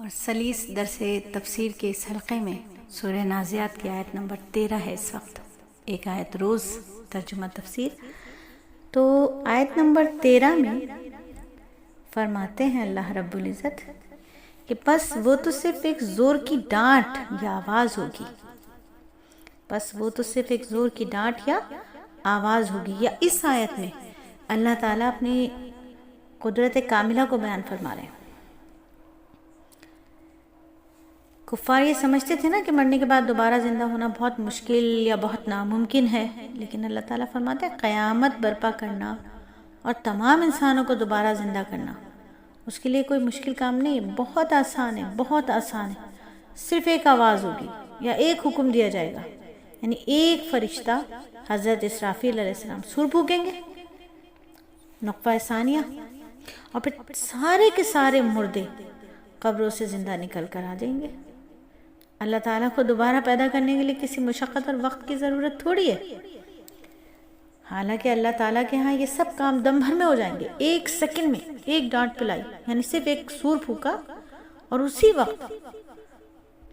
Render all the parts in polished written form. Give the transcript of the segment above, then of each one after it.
اور سلیس درس تفسیر کے اس حلقے میں سورہ نازعات کی آیت نمبر 13 ہے اس وقت، ایک آیت روز ترجمہ تفسیر۔ تو آیت نمبر 13 میں فرماتے ہیں اللہ رب العزت کہ پس وہ تو صرف ایک زور کی ڈانٹ یا آواز ہوگی، پس وہ تو صرف ایک زور کی ڈانٹ یا آواز ہوگی۔ یا اس آیت میں اللہ تعالیٰ اپنی قدرت کاملہ کو بیان فرما رہے ہیں۔ کفار یہ سمجھتے تھے نا کہ مرنے کے بعد دوبارہ زندہ ہونا بہت مشکل یا بہت ناممکن ہے، لیکن اللہ تعالیٰ فرماتے ہیں قیامت برپا کرنا اور تمام انسانوں کو دوبارہ زندہ کرنا اس کے لیے کوئی مشکل کام نہیں ہے، بہت آسان ہے، بہت آسان ہے۔ صرف ایک آواز ہوگی یا ایک حکم دیا جائے گا، یعنی ایک فرشتہ حضرت اسرافیل علیہ السلام سور پھونکیں گے، نطفہ ثانیہ، اور پھر سارے کے سارے مردے قبروں سے زندہ نکل کر آ جائیں گے۔ اللہ تعالیٰ کو دوبارہ پیدا کرنے کے لیے کسی مشقت اور وقت کی ضرورت تھوڑی ہے، حالانکہ اللہ تعالیٰ کے ہاں یہ سب کام دم بھر میں ہو جائیں گے، ایک سیکنڈ میں، ایک ڈانٹ پلائی، یعنی صرف ایک سور پھونکا اور اسی وقت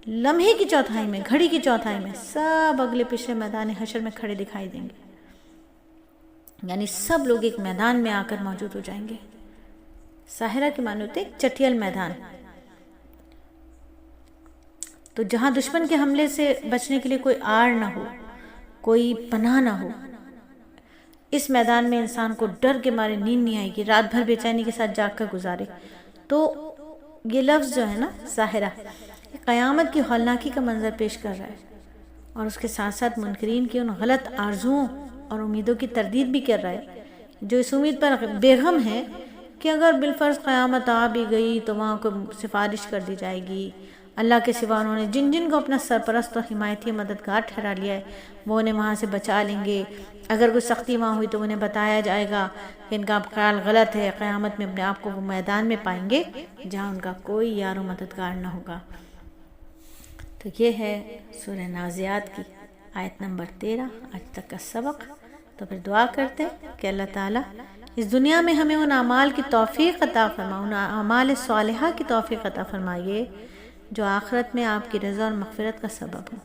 لمحے کی چوتھائی میں، گھڑی کی چوتھائی میں سب اگلے پچھلے میدان حشر میں کھڑے دکھائی دیں گے، یعنی سب لوگ ایک میدان میں آ کر موجود ہو جائیں گے۔ ساحرہ کے معنی ہوتے ایک چٹیل میدان، تو جہاں دشمن کے حملے سے بچنے کے لیے کوئی آڑ نہ ہو، کوئی پناہ نہ ہو، اس میدان میں انسان کو ڈر کے مارے نیند نہیں آئے گی، رات بھر بے چینی کے ساتھ جاگ کر گزارے۔ تو یہ لفظ جو ہے نا ساحرہ، قیامت کی ہولناکی کا منظر پیش کر رہا ہے، اور اس کے ساتھ ساتھ منکرین کی ان غلط آرزوؤں اور امیدوں کی تردید بھی کر رہا ہے، جو اس امید پر بیغم ہے کہ اگر بالفرض قیامت آ بھی گئی تو وہاں کو سفارش کر دی جائے گی، اللہ کے سوا انہوں نے جن جن کو اپنا سرپرست اور حمایتی مددگار ٹھہرا لیا ہے وہ انہیں وہاں سے بچا لیں گے۔ اگر کوئی سختی وہاں ہوئی تو انہیں بتایا جائے گا کہ ان کا خیال غلط ہے، قیامت میں اپنے آپ کو وہ میدان میں پائیں گے جہاں ان کا کوئی یار و مددگار نہ ہوگا۔ تو یہ ہے سورہ نازعات کی آیت نمبر 13، آج تک کا سبق۔ تو پھر دعا کرتے ہیں کہ اللہ تعالیٰ اس دنیا میں ہمیں ان اعمال کی توفیق عطا فرمائے، ان اعمال صالحہ کی توفیق عطا فرمائیے جو آخرت میں آپ کی رضا اور مغفرت کا سبب ہو،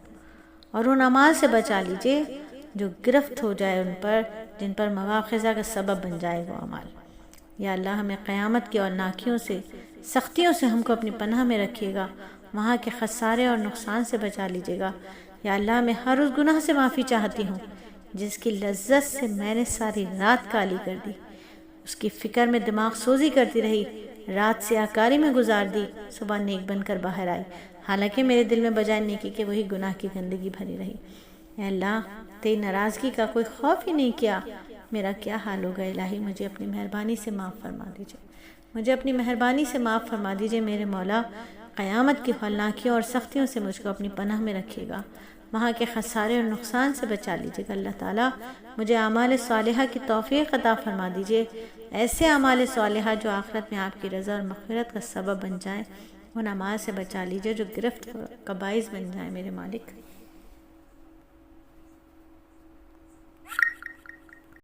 اور ان اعمال سے بچا لیجئے جو گرفت ہو جائے ان پر، جن پر مواخذہ کا سبب بن جائے وہ اعمال۔ یا اللہ ہمیں قیامت کی ہولناکیوں سے، سختیوں سے ہم کو اپنی پناہ میں رکھیے گا، وہاں کے خسارے اور نقصان سے بچا لیجئے گا۔ یا اللہ میں ہر اس گناہ سے معافی چاہتی ہوں جس کی لذت سے میں نے ساری رات کالی کر دی، اس کی فکر میں دماغ سوزی کرتی رہی، رات سیاہکاری میں گزار دی، صبح نیک بن کر باہر آئی، حالانکہ میرے دل میں بجائے نیکی کے وہی گناہ کی گندگی بھری رہی۔ اے اللہ تیری ناراضگی کا کوئی خوف ہی نہیں کیا، میرا کیا حال ہوگا۔ الہی مجھے اپنی مہربانی سے معاف فرما دیجئے، مجھے اپنی مہربانی سے معاف فرما دیجئے میرے مولا۔ قیامت کی ہولناکیوں اور سختیوں سے مجھ کو اپنی پناہ میں رکھیے گا، وہاں کے خسارے اور نقصان سے بچا لیجئے گا۔ اللہ تعالیٰ مجھے اعمال صالحہ کی توفیق عطا فرما دیجئے، ایسے اعمال صالحہ جو آخرت میں آپ کی رضا اور مغفرت کا سبب بن جائیں، ان اعمال سے بچا لیجئے جو گرفت کا باعث بن جائیں میرے مالک۔